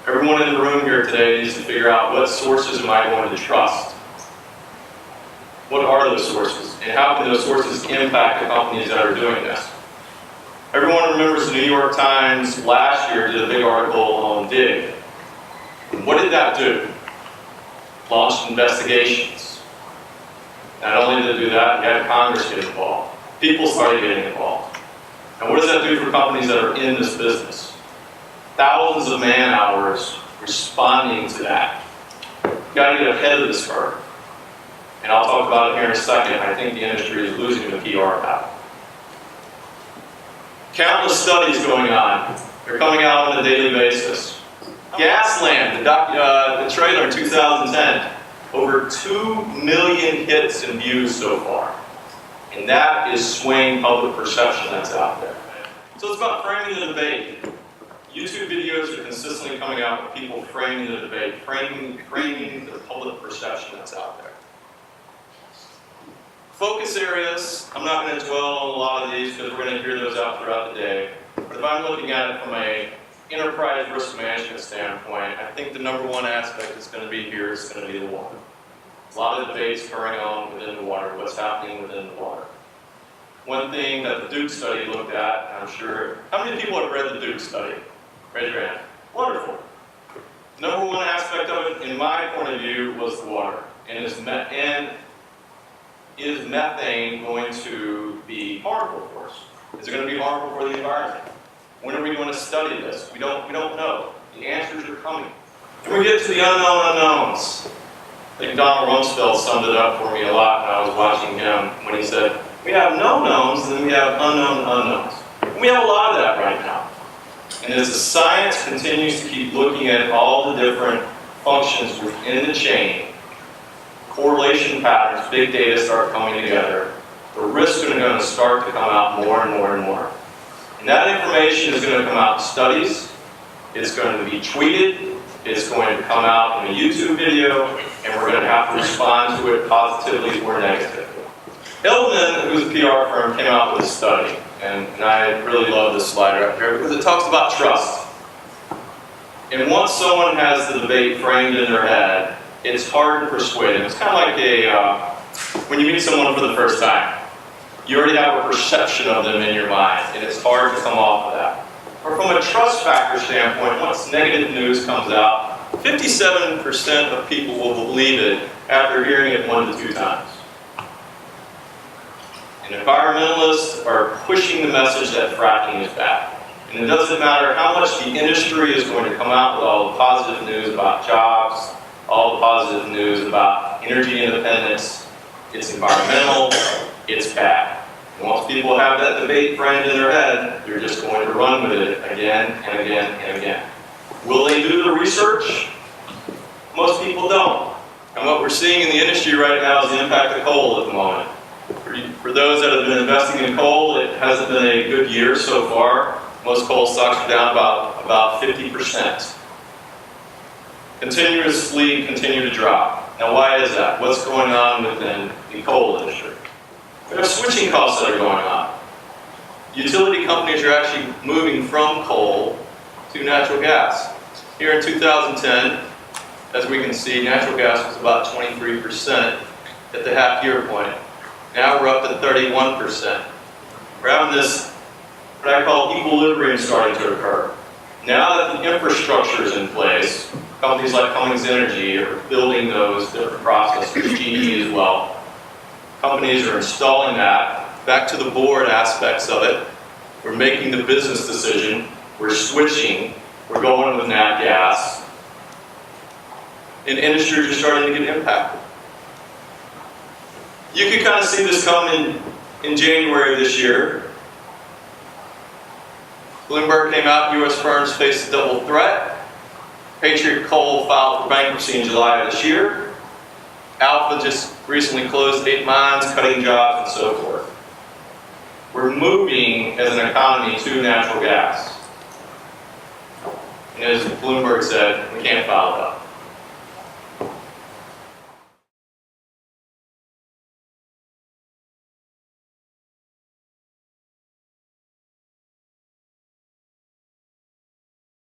Everyone in the room here today needs to figure out what sources am I going to trust? What are those sources? And how can those sources impact the companies that are doing this? Everyone remembers the New York Times last year did a big article on DIG. And what did that do? Launched investigations. Not only did it do that, you had Congress get involved. People started getting involved. And what does that do for companies that are in this business? Thousands of man hours responding to that. You've got to get ahead of this curve. And I'll talk about it here in a second. I think the industry is losing the PR battle. Countless studies going on. They're coming out on a daily basis. Gasland, the trailer in 2010, over 2 million hits and views so far. And that is swaying public perception that's out there. So it's about framing the debate. YouTube videos are consistently coming out with people framing the debate, framing the public perception that's out there. Focus areas, I'm not going to dwell on a lot of these because we're going to hear those out throughout the day. But if I'm looking at it from an enterprise risk management standpoint, I think the number one aspect that's going to be here is going to be the water. A lot of debates going on within the water, what's happening within the water. One thing that the Duke study looked at, and I'm sure, how many people have read the Duke study? Raise your hand. Wonderful. Number one aspect of it, in my point of view, was the water. And is methane going to be harmful for us? Is it going to be harmful for the environment? When are we going to study this? We don't know. The answers are coming. And we get to the unknown unknowns. I think Donald Rumsfeld summed it up for me a lot when I was watching him when he said, we have known knowns and then we have unknown unknowns. And we have a lot of that right now. And as the science continues to keep looking at all the different functions within the chain, correlation patterns, big data start coming together, the risks are going to start to come out more and more and more. And that information is going to come out in studies, it's going to be tweeted, it's going to come out in a YouTube video, and we're going to have to respond to it positively or negatively. Hillman, who's a PR firm, came out with a study, and I really love this slide right here because it talks about trust. And once someone has the debate framed in their head, it's hard to persuade them. It's kind of like when you meet someone for the first time. You already have a perception of them in your mind, and it's hard to come off of that. Or from a trust factor standpoint, once negative news comes out, 57% of people will believe it after hearing it 1 to 2 times. And environmentalists are pushing the message that fracking is bad. And it doesn't matter how much the industry is going to come out with all the positive news about jobs, all the positive news about energy independence, it's environmental, it's bad. And once people have that debate framed in their head, they're just going to run with it again and again and again. Will they do the research? Most people don't. And what we're seeing in the industry right now is the impact of coal at the moment. For those that have been investing in coal, it hasn't been a good year so far. Most coal stocks are down about 50%. Continuously continue to drop. Now why is that? What's going on within the coal industry? There are switching costs that are going on. Utility companies are actually moving from coal to natural gas. Here in 2010, as we can see, natural gas was about 23% at the half-year point. Now we're up at 31%. We're having this, what I call equilibrium starting to occur. Now that the infrastructure is in place, companies like Cummins Energy are building those different processes, GE as well. Companies are installing that. Back to the board aspects of it. We're making the business decision. We're switching. We're going with nat gas. And industries are starting to get impacted. You can kind of see this coming in January of this year. Bloomberg came out, U.S. firms face a double threat. Patriot Coal filed for bankruptcy in July of this year. Alpha just recently closed 8 mines, cutting jobs, and so forth. We're moving as an economy to natural gas. And as Bloomberg said, we can't follow it up.